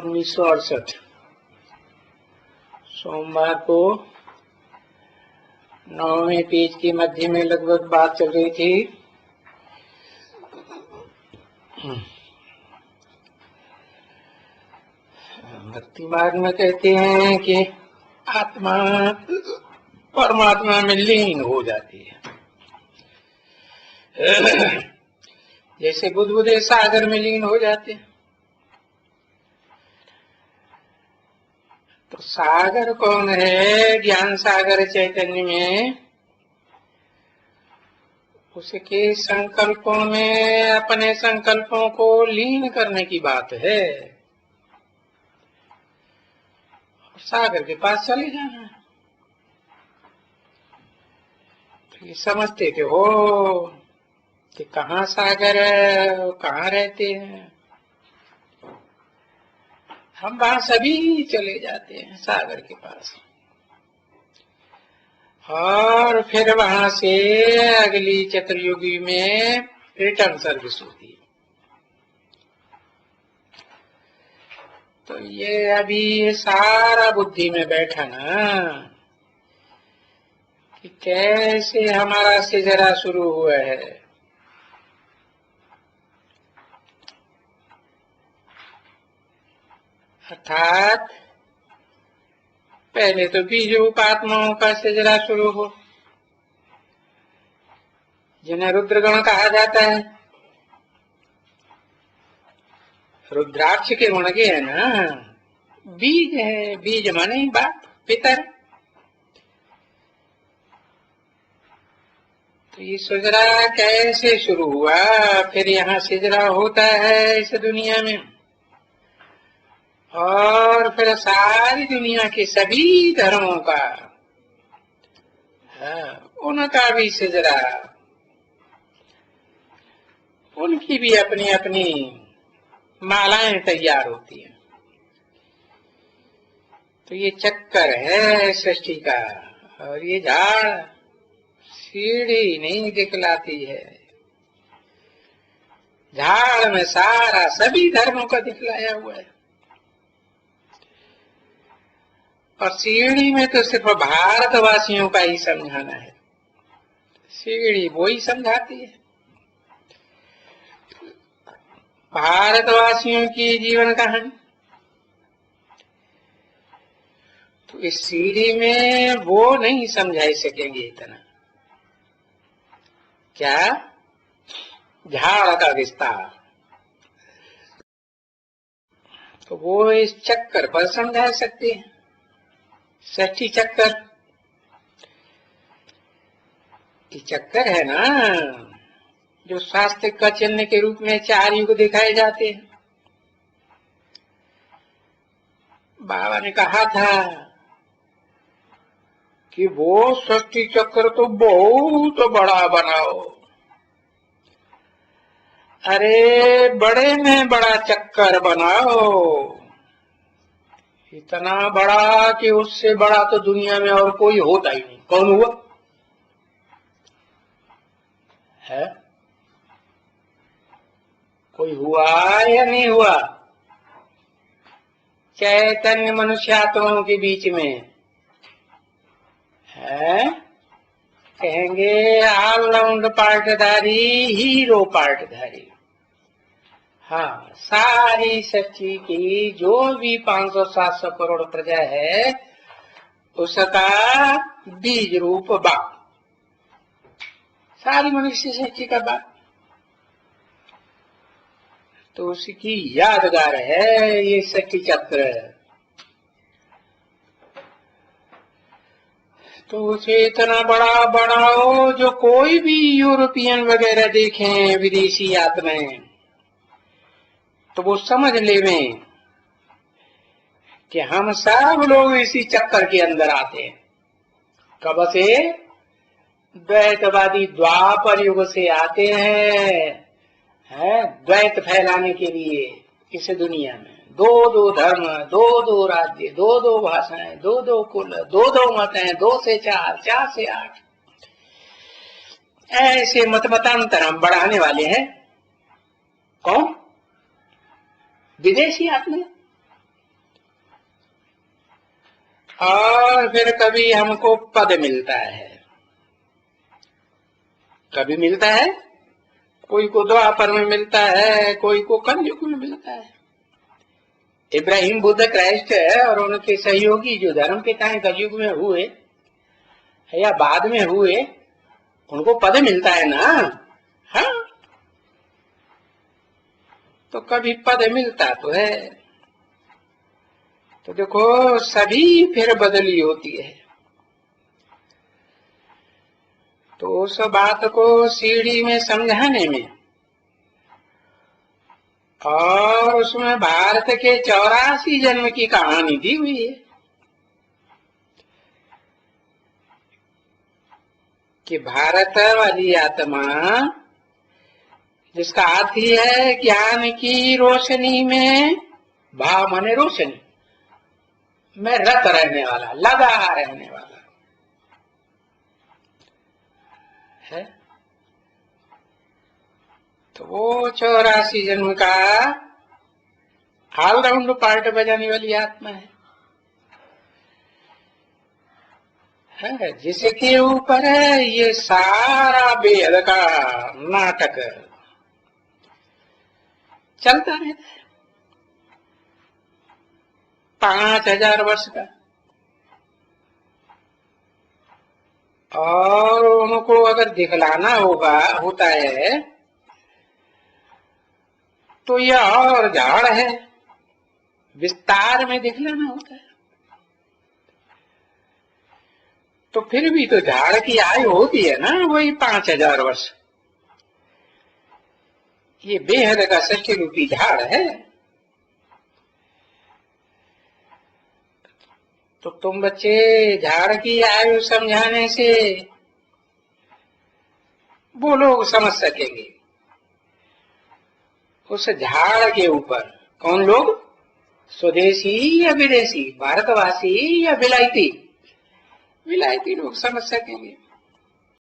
1968 सोमवार को 9वें पेज के मध्य में लगभग बात चल रही थी। भक्ति मार्ग में कहते हैं कि आत्मा परमात्मा में लीन हो जाती है। जैसे बुदबुदे सागर में लीन हो जाते हैं। तो सागर कौन है? ज्ञान सागर चैतन्य में उसके संकल्पों में अपने संकल्पों को लीन करने की बात है। सागर के पास चले जाना है। ये समझते थे हो कि कहाँ सागर है, कहाँ रहते हैं। हम वहां सभी चले जाते हैं सागर के पास, और फिर वहां से अगली चतुर्युगी में रिटर्न सर्विस होती है। तो ये अभी सारा बुद्धि में बैठा ना कि कैसे हमारा सिजरा शुरू हुआ है। अर्थात पहले तो बीज रूप आत्माओं का सिजरा शुरू हो, जिन्हें रुद्रगण कहा जाता है। रुद्राक्ष के गुण के है ना, बीज है। बीज माने बाप पितर। तो ये सिजरा कैसे शुरू हुआ, फिर यहाँ सिजरा होता है इस दुनिया में, और फिर सारी दुनिया के सभी धर्मों का, उनका भी सिजरा, उनकी भी अपनी अपनी मालाएं तैयार होती हैं। तो ये चक्कर है सृष्टि का, और ये झाड़ सीढ़ी नहीं दिखलाती है। झाड़ में सारा सभी धर्मों का दिखलाया हुआ है, और सीढ़ी में तो सिर्फ भारतवासियों का ही समझाना है। सीढ़ी वो ही समझाती है। भारतवासियों की जीवन कहानी तो इस सीढ़ी में वो नहीं समझा सकेंगे इतना। क्या? झाड़ का विस्तार तो वो इस चक्कर पर समझा सकते हैं। षष्ठी चक्कर, ये चक्कर है ना जो स्वास्थ्य का चिन्ह के रूप में 4 युग दिखाए जाते हैं। बाबा ने कहा था कि वो षष्ठी चक्र तो बहुत बड़ा बनाओ। अरे बड़े में बड़ा चक्कर बनाओ, इतना बड़ा कि उससे बड़ा तो दुनिया में और कोई होता ही नहीं। कौन हुआ है? कोई हुआ या नहीं हुआ? चैतन्य मनुष्यात्माओं के बीच में है, कहेंगे ऑलराउंड पार्टधारी, हीरो पार्टधारी। हाँ, सारी सृष्टि की जो भी 500-700 करोड़ प्रजा है, उसका बीज रूप बाप, सारी मनुष्य सृष्टि का बाप। तो उसकी यादगार है ये सृष्टि चक्र। तो उसे इतना बड़ा बनाओ जो कोई भी यूरोपियन वगैरह देखें, विदेशी आत्माएं, तो वो समझ लेवें कि हम सब लोग इसी चक्कर के अंदर आते हैं। कब से? द्वैतवादी द्वापर युग से आते हैं, द्वैत फैलाने के लिए इस दुनिया में। 2-2 धर्म, 2-2 राज्य, 2-2 भाषाएं, 2-2 कुल, 2-2 मत हैं, 2 से 4, 4 से 8, ऐसे मतांतर हम बढ़ाने वाले हैं। कौन? विदेशी आत्मा। और फिर कभी हमको पद मिलता है, कभी मिलता है, कोई को द्वापर में मिलता है, कोई को कलयुग में मिलता है। इब्राहिम, बुद्ध, क्राइस्ट और उनके सहयोगी जो धर्म के टाइम कलयुग में हुए या बाद में हुए, उनको पद मिलता है ना। हाँ, तो कभी पद मिलता तो है। तो देखो सभी फिर बदली होती है। तो उस बात को सीढ़ी में समझाने में और उसमें भारत के 84 जन्म की कहानी दी हुई है कि भारत वाली आत्मा जिसका अर्थ ही है ज्ञान की रोशनी में, भाव माने रोशनी में रत रहने वाला, लगा रहने वाला है। तो वो 84 जन्म का ऑलराउंड पार्ट बजाने वाली आत्मा है, जिसके ऊपर ये सारा बेहद का नाटक चलता रहता है 5000 वर्ष का। और उनको अगर दिखलाना होता है तो यह और झाड़ है, विस्तार में दिखलाना होता है। तो फिर भी तो झाड़ की आयु होती है ना वही 5000 वर्ष। ये बेहद का सृष्टि रूपी झाड़ है। तो तुम बच्चे झाड़ की आयु समझाने से वो लोग समझ सकेंगे। उस झाड़ के ऊपर कौन लोग, स्वदेशी या विदेशी, भारतवासी या विलायती, विलायती लोग समझ सकेंगे।